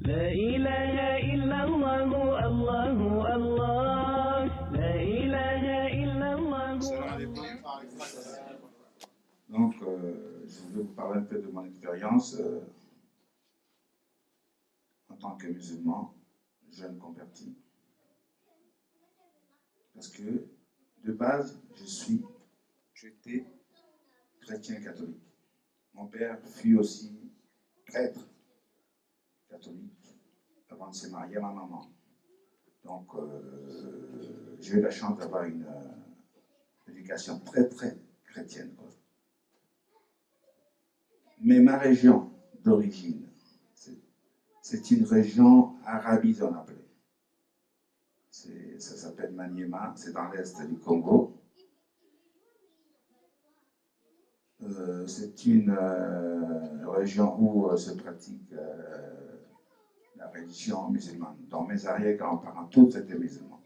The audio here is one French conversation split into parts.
لا إله إلا الله الله الله لا إله إلا الله. Donc, je vais vous parler un peu de mon expérience en tant que musulman, jeune converti. Parce que, de base, j'étais chrétien catholique. Mon père fut aussi prêtre catholique avant de se marier à ma maman. Donc, j'ai eu la chance d'avoir une éducation très, très chrétienne, quoi. Mais ma région d'origine, c'est une région arabise, on appelait. Ça s'appelle Maniema, c'est dans l'est du Congo. C'est une région où se pratique la religion musulmane. Dans mes arrière-grands-parents, tous étaient musulmans.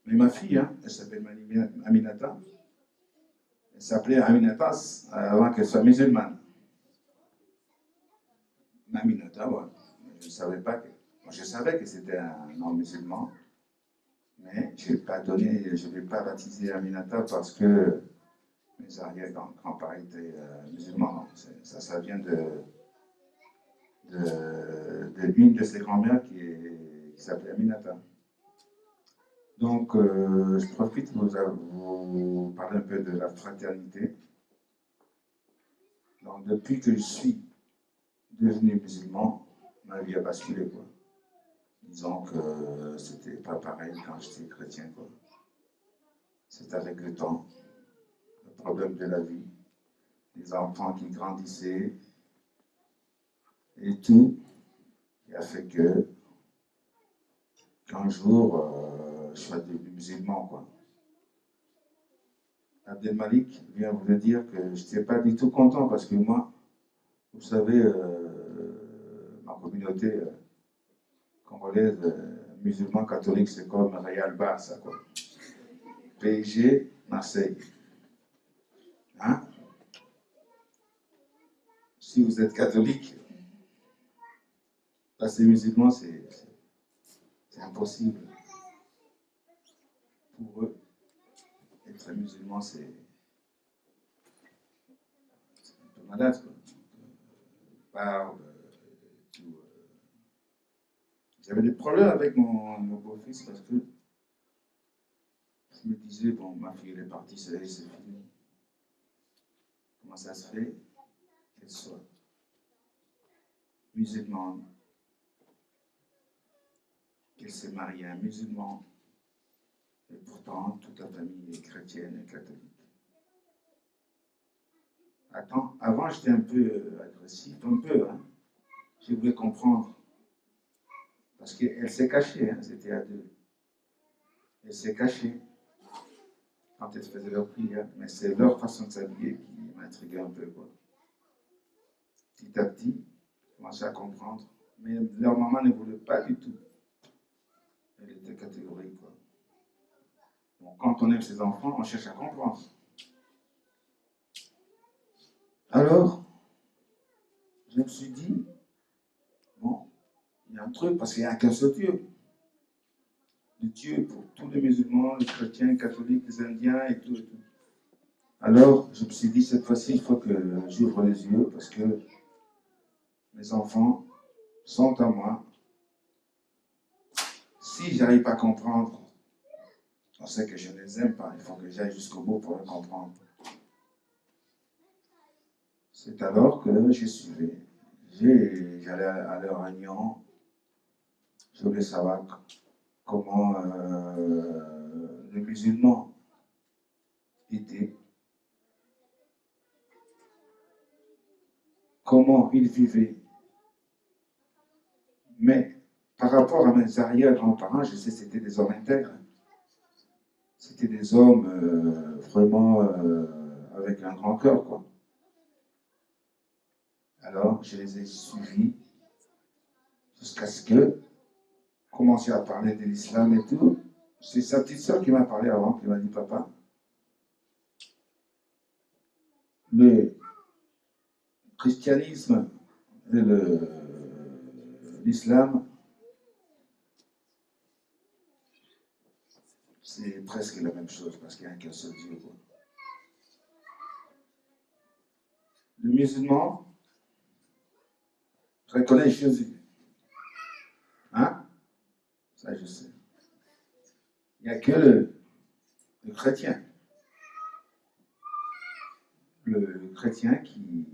Mais ma fille, elle s'appelle Aminata. Elle s'appelait Aminata avant qu'elle soit musulmane. Aminata, ouais. Je savais que c'était un nom musulman, mais je ne l'ai pas baptisé Aminata parce que mes arrière-grands-parents étaient musulmans. Ça vient d'une de ses grand-mères qui s'appelait Aminata. Donc, je profite de vous parler un peu de la fraternité. Donc, depuis que je suis devenu musulman, ma vie a basculé, quoi. Disons que c'était pas pareil quand j'étais chrétien, quoi. C'est avec le temps, le problème de la vie, les enfants qui grandissaient et tout, qui a fait qu'un jour, je sois devenu musulman, quoi. Abdelmalik vient vous le dire que je n'étais pas du tout content parce que moi, vous savez, ma communauté congolaise, musulman catholique, c'est comme Real Barça, quoi. PSG, Marseille. Hein? Si vous êtes catholique, passer musulman, c'est impossible. Pour eux, être musulman, c'est un peu malade, quoi. Barbe, tout. J'avais des problèmes avec mon beau-fils parce que je me disais, bon, ma fille elle est partie, c'est fini. Comment ça se fait qu'elle soit musulmane, qu'elle s'est mariée à un musulman, et pourtant toute la famille est chrétienne et catholique. Attends, avant j'étais un peu agressif, un peu, hein. Je voulais comprendre. Parce qu'elle s'est cachée, hein, c'était à deux. Elle s'est cachée quand elle faisait leur prière, mais c'est leur façon de s'habiller qui m'intriguait un peu, quoi. Petit à petit, je commençais à comprendre. Mais leur maman ne voulait pas du tout. Elle était catégorique, quoi. Bon, quand on aime ses enfants, on cherche à comprendre. Alors, je me suis dit, bon, il y a un truc, parce qu'il n'y a qu'un seul Dieu. Le Dieu pour tous les musulmans, les chrétiens, les catholiques, les indiens et tout et tout. Alors, je me suis dit, cette fois-ci, il faut que j'ouvre les yeux parce que mes enfants sont à moi. Si je n'arrive pas à comprendre, on sait que je ne les aime pas. Il faut que j'aille jusqu'au bout pour les comprendre. C'est alors que j'ai suivi. J'allais à leur réunion. Je voulais savoir comment les musulmans étaient, comment ils vivaient. Mais par rapport à mes arrière-grands-parents, je sais que c'était des hommes intègres. C'était des hommes vraiment avec un grand cœur, quoi. Alors, je les ai suivis jusqu'à ce que commencer à parler de l'islam et tout. C'est sa petite sœur qui m'a parlé avant, qui m'a dit, papa, le christianisme et l'islam, c'est presque la même chose parce qu'il n'y a qu'un seul Dieu. Quoi. Le musulman reconnaît Jésus. Hein? Ça, je sais. Il n'y a que le chrétien. Le chrétien qui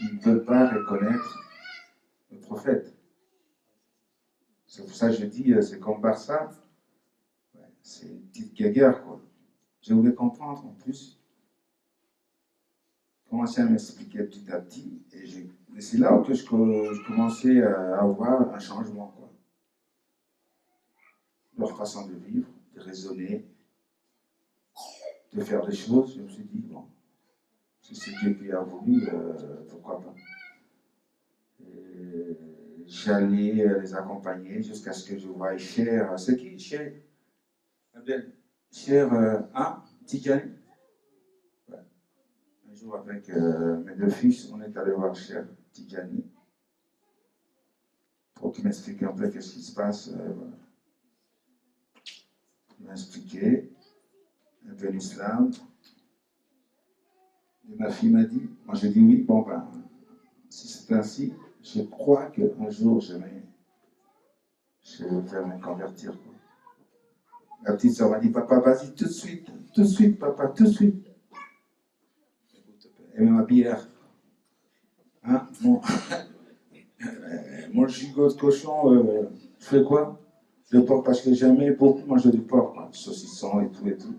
ne veut pas reconnaître le prophète. C'est pour ça que je dis, c'est comme Barça. Ouais, c'est une petite guéguerre, quoi. Je voulais comprendre en plus. Commencer à m'expliquer petit à petit. Et c'est là que je commençais à avoir un changement, quoi. Leur façon de vivre, de raisonner, de faire des choses. Je me suis dit, bon, si c'est Dieu qui a voulu, pourquoi pas. Et j'allais les accompagner jusqu'à ce que je voie Cher. C'est qui, Cher? Cher, Tidjani. Ouais. Un jour, avec mes deux fils, on est allé voir Cher Tidjani pour qu'il m'explique un peu qu'est-ce qui se passe. Voilà. Il m'a expliqué un peu l'islam. Et ma fille m'a dit, moi j'ai dit oui, bon ben, si c'est ainsi, je crois qu'un jour je vais faire me convertir. Quoi. La petite soeur m'a dit, papa, vas-y tout de suite, papa, tout de suite. Et ma bière. Hein, mon gigot de cochon, je fais quoi? Le porc, parce que j'aimais beaucoup manger du porc, quoi, saucisson et tout et tout.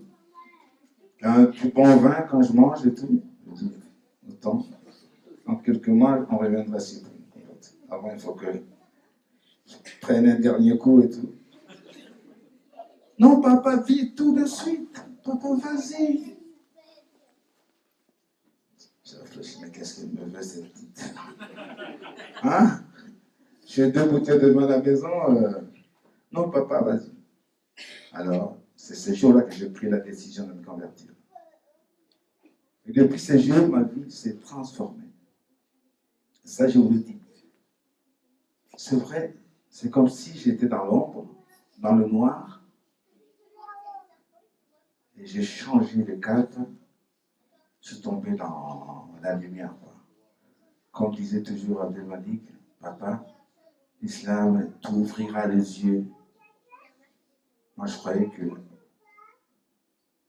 Un du bon vin quand je mange et tout. Je dis, autant. En quelques mois, on reviendra ici. Avant, il faut que je prenne un dernier coup et tout. Non, papa, vite, tout de suite. Papa, vas-y. J'ai réfléchi, mais qu'est-ce qu'elle me veut, cette petite? Hein? J'ai 2 bouteilles de vin à la maison. Non, papa, vas-y. Alors, c'est ce jour-là que j'ai pris la décision de me convertir. Et depuis ce jour, ma vie s'est transformée. Ça, je vous le dis. C'est vrai, c'est comme si j'étais dans l'ombre, dans le noir, et j'ai changé de cap, je suis tombé dans la lumière. Quoi. Comme disait toujours Abdel Malik, papa, l'islam t'ouvrira les yeux. Moi, je croyais que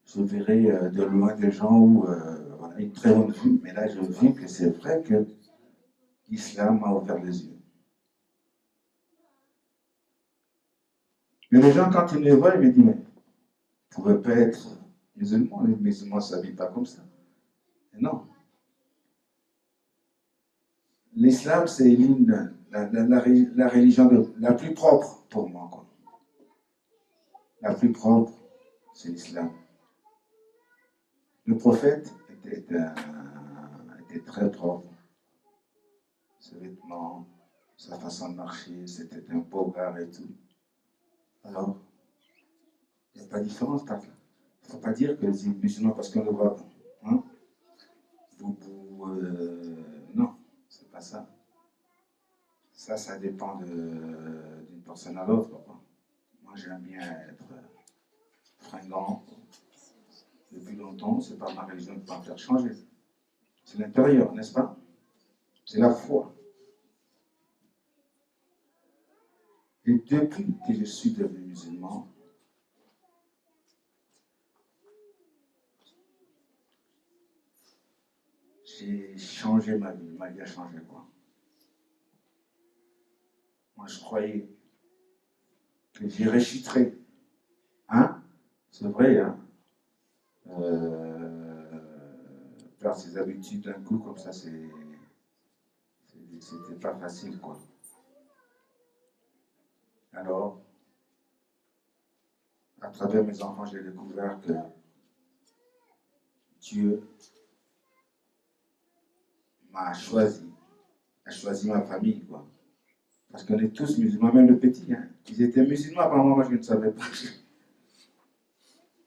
je verrais de loin des gens où voilà, une très bonne vue, mais là, je vis que c'est vrai que l'islam m'a ouvert les yeux. Mais les gens, quand ils me voient, ils me disent, mais vous ne pouvez pas être musulman, les musulmans ne s'habillent pas comme ça. Et non. L'islam, c'est la religion la plus propre pour moi. Quoi. La plus propre, c'est l'islam. Le prophète était très propre. Ses vêtements, sa façon de marcher, c'était un beau gars et tout. Alors, il n'y a pas de différence. Il ne faut pas dire que les musulmans, parce qu'on le voit, hein, non, c'est pas ça. Ça dépend d'une personne à l'autre. Moi, j'aime bien être fringant. Depuis longtemps, c'est pas ma religion qui va me faire changer. C'est l'intérieur, n'est-ce pas? C'est la foi. Et depuis que je suis devenu musulman, j'ai changé ma vie. Ma vie a changé, quoi. Moi, je croyais que j'y réchiterais. Hein? C'est vrai, hein? Faire ses habitudes d'un coup, comme ça, c'était pas facile, quoi. Alors, à travers mes enfants, j'ai découvert que Dieu a choisi ma famille, quoi. Parce qu'on est tous musulmans, même le petit, hein. Ils étaient musulmans avant moi, je ne savais pas.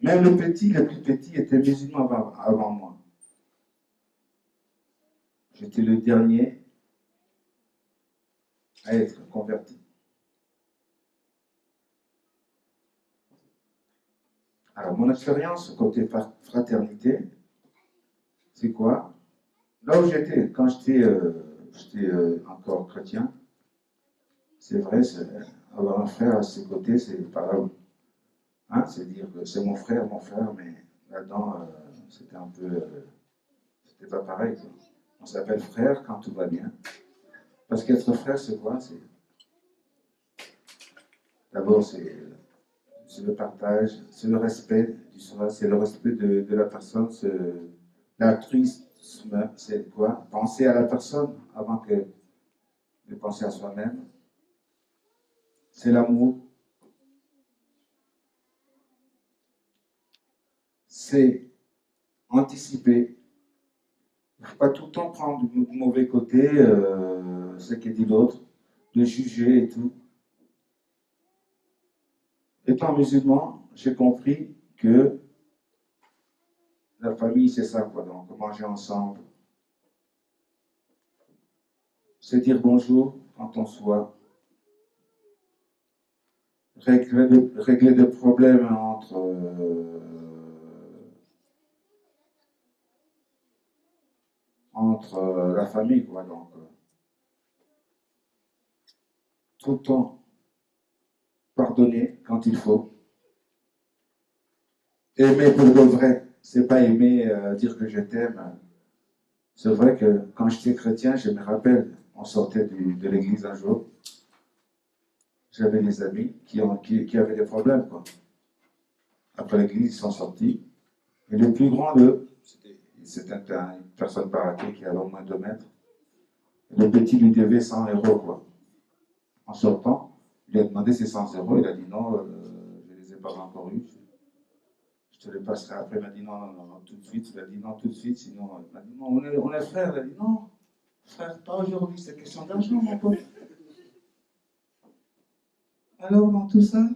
Même le petit, le plus petit, était musulman avant moi. J'étais le dernier à être convertis. Alors, mon expérience côté fraternité, c'est quoi? Là où j'étais, quand j'étais encore chrétien, c'est vrai, avoir un frère à ses côtés, c'est pas grave. Hein, c'est dire que c'est mon frère, mais là-dedans, c'était un peu. C'était pas pareil, quoi. On s'appelle frère quand tout va bien. Parce qu'être frère, c'est quoi? D'abord, c'est le partage, c'est le respect du soi, c'est le respect de la personne, l'altruisme, c'est quoi? Penser à la personne avant que de penser à soi-même. C'est l'amour. C'est anticiper. Il ne faut pas tout le temps prendre du mauvais côté ce qu'a dit l'autre, de juger et tout. Étant musulman, j'ai compris que la famille, c'est ça, quoi. Donc, manger ensemble, se dire bonjour quand on soit, régler des problèmes entre la famille, quoi. Donc, tout le temps, pardonner quand il faut. Aimer pour de vrai, c'est pas aimer dire que je t'aime. C'est vrai que quand j'étais chrétien, je me rappelle, on sortait de l'église un jour, j'avais des amis qui avaient des problèmes, quoi. Après l'église, ils sont sortis. Et le plus grand d'eux, c'était une personne baraquée qui avait au moins 2 mètres. Et le petit lui devait 100 euros, quoi. En sortant, il lui a demandé ses 100 euros. Il a dit non, je ne les ai pas encore eus. Je te les passerai après. Il m'a dit non, tout de suite. Il a dit non, tout de suite. Sinon, il m'a dit non, on est frères. Il a dit non, frère, pas aujourd'hui. C'est question d'argent, mon pote. Alors, dans tout ça,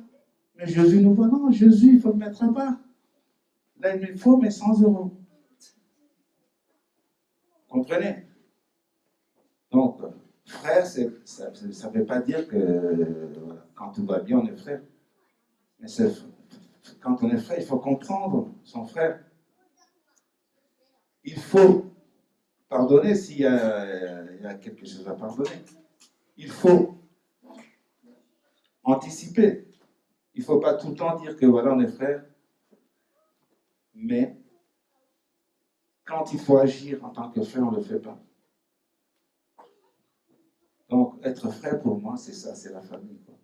mais Jésus nous voit, non, Jésus, il faut le mettre à part. Là, il me faut mes 100 euros. Comprenez? Donc, frère, ça ne veut pas dire que quand tout va bien, on est frère. Mais quand on est frère, il faut comprendre son frère. Il faut pardonner s'il y a quelque chose à pardonner. Il faut anticiper. Il ne faut pas tout le temps dire que voilà, on est frère. Mais quand il faut agir en tant que frère, on ne le fait pas. Donc, être frère pour moi, c'est ça, c'est la famille, quoi.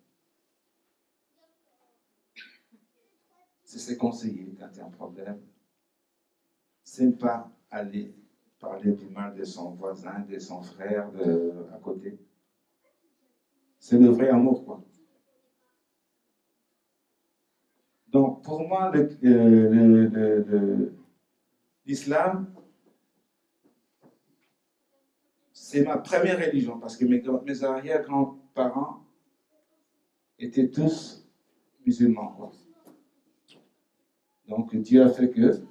C'est se conseiller quand il y a un problème. C'est ne pas aller parler du mal de son voisin, de son frère, à côté. C'est le vrai amour, quoi. Donc, pour moi, l'islam, c'est ma première religion, parce que mes arrière-grands-parents étaient tous musulmans, quoi. Donc, Dieu a fait que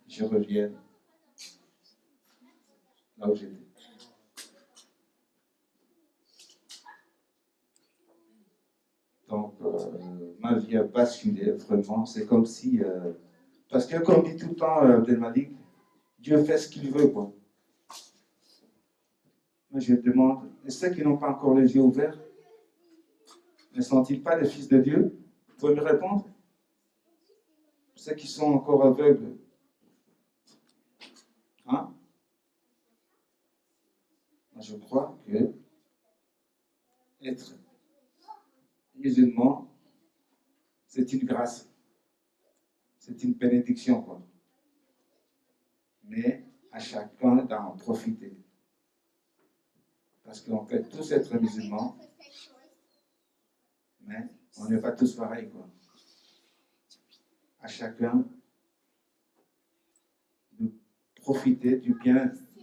je revienne là où j'étais. Donc, ma vie a basculé, vraiment. C'est comme si... parce que, comme dit tout le temps Abdelmalik, Dieu fait ce qu'il veut, quoi. Moi, je demande, et ceux qui n'ont pas encore les yeux ouverts, ne sont-ils pas les fils de Dieu? Vous pouvez me répondre? Ceux qui sont encore aveugles, hein? Moi, je crois que être musulman, c'est une grâce, c'est une bénédiction, quoi. Mais à chacun d'en profiter. Parce qu'on peut tous être musulmans, mais on n'est pas tous pareils, quoi. À chacun de profiter du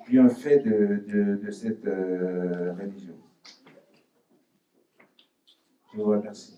bienfait de cette religion. Je vous remercie.